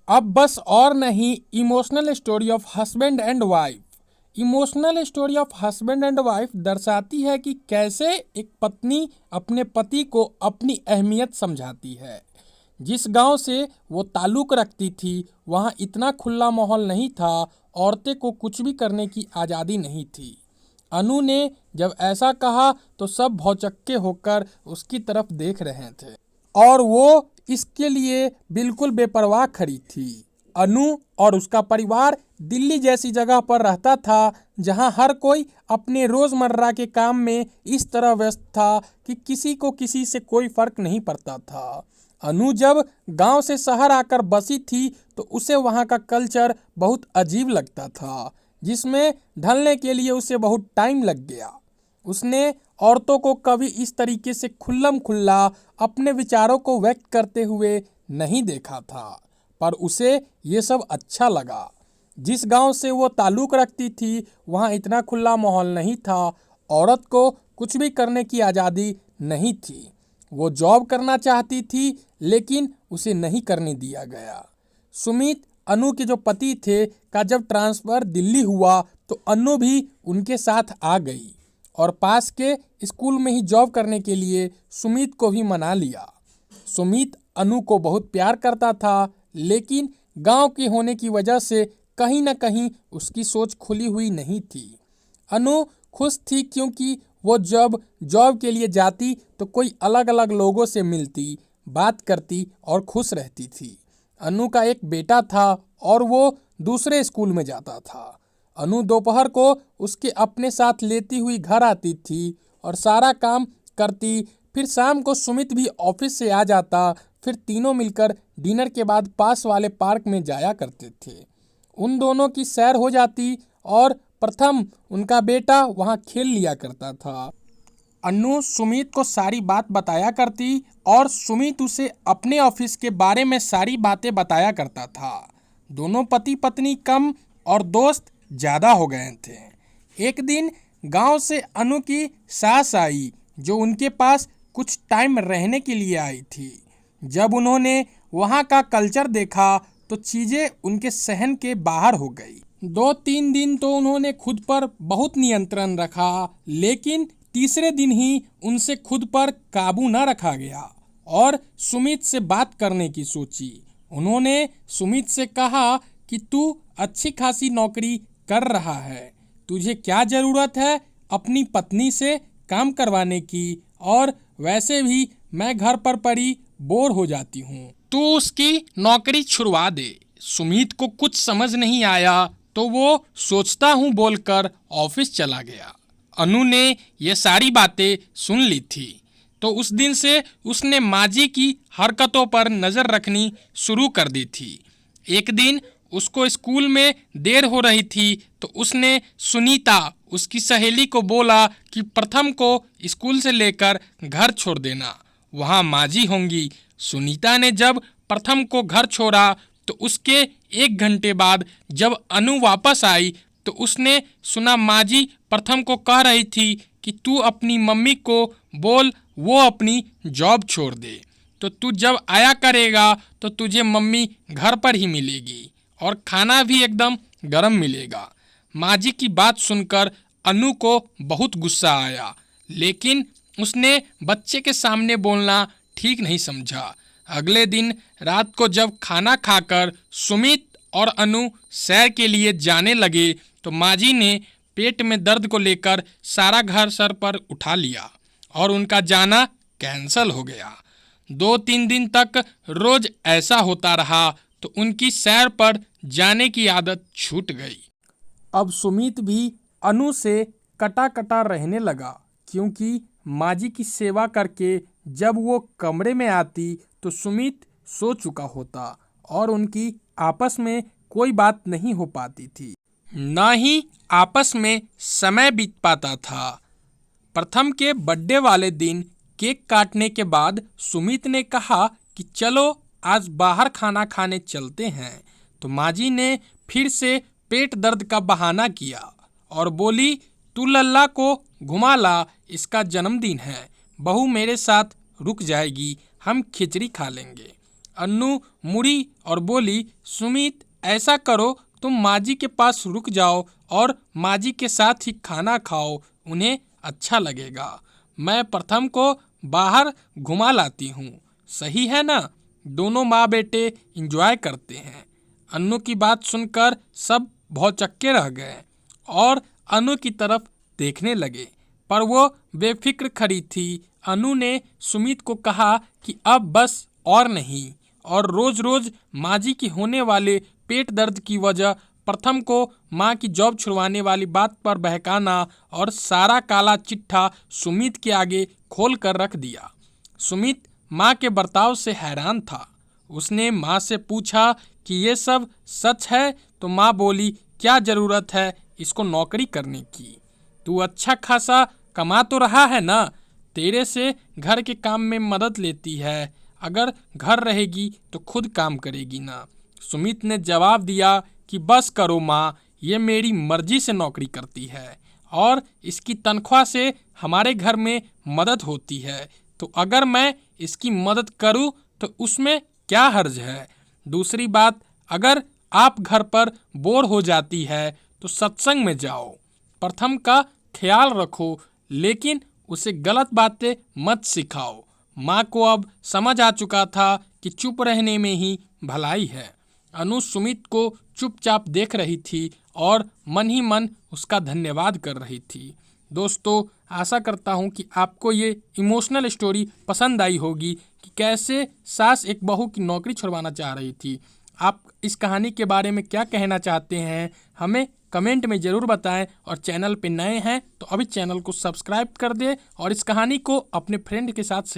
अब बस और नहीं, emotional story of husband and wife. Emotional story of husband and wife दर्शाती है कि कैसे एक पत्नी अपने पति को अपनी अहमियत समझाती है। जिस गांव से वो ताल्लुक़ रखती थी वहाँ इतना खुला माहौल नहीं था, औरतें को कुछ भी करने की आज़ादी नहीं थी। अनु ने जब ऐसा कहा तो सब भौचक्के होकर उसकी तरफ देख रहे थे और वो इसके लिए बिल्कुल बेपरवाह खड़ी थी। अनु और उसका परिवार दिल्ली जैसी जगह पर रहता था जहां हर कोई अपने रोज़मर्रा के काम में इस तरह व्यस्त था कि किसी को किसी से कोई फर्क नहीं पड़ता था। अनु जब गांव से शहर आकर बसी थी तो उसे वहां का कल्चर बहुत अजीब लगता था, जिसमें ढलने के लिए उसे बहुत टाइम लग गया। उसने औरतों को कभी इस तरीके से खुल्लम खुल्ला अपने विचारों को व्यक्त करते हुए नहीं देखा था, पर उसे ये सब अच्छा लगा। जिस गांव से वो ताल्लुक़ रखती थी वहाँ इतना खुला माहौल नहीं था, औरत को कुछ भी करने की आज़ादी नहीं थी। वो जॉब करना चाहती थी लेकिन उसे नहीं करने दिया गया। सुमित, अनु के जो पति थे, का जब ट्रांसफ़र दिल्ली हुआ तो अनु भी उनके साथ आ गई और पास के स्कूल में ही जॉब करने के लिए सुमित को भी मना लिया। सुमित अनु को बहुत प्यार करता था, लेकिन गांव के होने की वजह से कहीं न कहीं उसकी सोच खुली हुई नहीं थी। अनु खुश थी क्योंकि वो जब जॉब के लिए जाती तो कोई अलग अलग लोगों से मिलती, बात करती और खुश रहती थी। अनु का एक बेटा था और वो दूसरे स्कूल में जाता था। अनु दोपहर को उसके अपने साथ लेती हुई घर आती थी और सारा काम करती। फिर शाम को सुमित भी ऑफिस से आ जाता। फिर तीनों मिलकर डिनर के बाद पास वाले पार्क में जाया करते थे। उन दोनों की सैर हो जाती और प्रथम, उनका बेटा, वहाँ खेल लिया करता था। अनु सुमित को सारी बात बताया करती और सुमित उसे अपने ऑफिस के बारे में सारी बातें बताया करता था। दोनों पति पत्नी कम और दोस्त ज़्यादा हो गए थे। एक दिन गांव से अनु की सास आई जो उनके पास कुछ टाइम रहने के लिए आई थी। जब उन्होंने वहाँ का कल्चर देखा तो चीज़ें उनके सहन के बाहर हो गई। 2-3 दिन तो उन्होंने खुद पर बहुत नियंत्रण रखा, लेकिन तीसरे दिन ही उनसे खुद पर काबू न रखा गया और सुमित से बात करने की सोची। उन्होंने सुमित से कहा कि तू अच्छी खासी नौकरी कर रहा है, तुझे क्या ज़रूरत है अपनी पत्नी से काम करवाने की, और वैसे भी मैं घर पर पड़ी बोर हो जाती हूँ, तू उसकी नौकरी छुड़वा दे। सुमित को कुछ समझ नहीं आया तो वो सोचता हूँ बोलकर ऑफिस चला गया। अनु ने ये सारी बातें सुन ली थी तो उस दिन से उसने माजी की हरकतों पर नज़र रखनी शुरू कर दी थी। एक दिन उसको स्कूल में देर हो रही थी तो उसने सुनीता, उसकी सहेली को बोला कि प्रथम को स्कूल से लेकर घर छोड़ देना, वहाँ माजी होंगी। सुनीता ने जब प्रथम को घर छोड़ा तो उसके 1 घंटे बाद जब अनु वापस आई तो उसने सुना माजी प्रथम को कह रही थी कि तू अपनी मम्मी को बोल वो अपनी जॉब छोड़ दे, तो तू जब आया करेगा तो तुझे मम्मी घर पर ही मिलेगी और खाना भी एकदम गरम मिलेगा। माजी की बात सुनकर अनु को बहुत गुस्सा आया, लेकिन उसने बच्चे के सामने बोलना ठीक नहीं समझा। अगले दिन रात को जब खाना खाकर सुमित और अनु सैर के लिए जाने लगे तो माजी ने पेट में दर्द को लेकर सारा घर सर पर उठा लिया और उनका जाना कैंसल हो गया। 2-3 दिन तक रोज ऐसा होता रहा तो उनकी सैर पर जाने की आदत छूट गई। अब सुमित भी अनु से कटा कटा रहने लगा, क्योंकि माजी की सेवा करके जब वो कमरे में आती तो सुमित सो चुका होता और उनकी आपस में कोई बात नहीं हो पाती थी, न ही आपस में समय बीत पाता था। प्रथम के बर्थडे वाले दिन केक काटने के बाद सुमित ने कहा कि चलो आज बाहर खाना खाने चलते हैं, तो माजी ने फिर से पेट दर्द का बहाना किया और बोली, तू लल्ला को घुमा ला, इसका जन्मदिन है, बहू मेरे साथ रुक जाएगी, हम खिचड़ी खा लेंगे। अन्नू मुड़ी और बोली, सुमित ऐसा करो, तुम माँ जी के पास रुक जाओ और माँ जी के साथ ही खाना खाओ, उन्हें अच्छा लगेगा। मैं प्रथम को बाहर घुमा लाती हूँ, सही है ना? दोनों माँ बेटे एंजॉय करते हैं। अन्नू की बात सुनकर सब भौचक्के रह गए और अनु की तरफ देखने लगे, पर वो बेफिक्र खड़ी थी। अनु ने सुमित को कहा कि अब बस और नहीं, और रोज रोज माँ जी की होने वाले पेट दर्द की वजह प्रथम को माँ की जॉब छुड़वाने वाली बात पर बहकाना और सारा काला चिट्ठा सुमित के आगे खोल कर रख दिया। सुमित माँ के बर्ताव से हैरान था। उसने माँ से पूछा कि ये सब सच है? तो माँ बोली, क्या ज़रूरत है इसको नौकरी करने की? तू अच्छा खासा कमा तो रहा है ना, तेरे से घर के काम में मदद लेती है, अगर घर रहेगी तो खुद काम करेगी ना। सुमित ने जवाब दिया कि बस करो माँ, ये मेरी मर्जी से नौकरी करती है और इसकी तनख्वाह से हमारे घर में मदद होती है, तो अगर मैं इसकी मदद करूँ तो उसमें क्या हर्ज है? दूसरी बात, अगर आप घर पर बोर हो जाती है तो सत्संग में जाओ, प्रथम का ख्याल रखो, लेकिन उसे गलत बातें मत सिखाओ। माँ को अब समझ आ चुका था कि चुप रहने में ही भलाई है। अनु सुमित को चुपचाप देख रही थी और मन ही मन उसका धन्यवाद कर रही थी। दोस्तों, आशा करता हूँ कि आपको ये इमोशनल स्टोरी पसंद आई होगी कि कैसे सास एक बहू की नौकरी छुड़वाना चाह रही थी। आप इस कहानी के बारे में क्या कहना चाहते हैं, हमें कमेंट में ज़रूर बताएं, और चैनल पे नए हैं तो अभी चैनल को सब्सक्राइब कर दें और इस कहानी को अपने फ्रेंड के साथ शेयर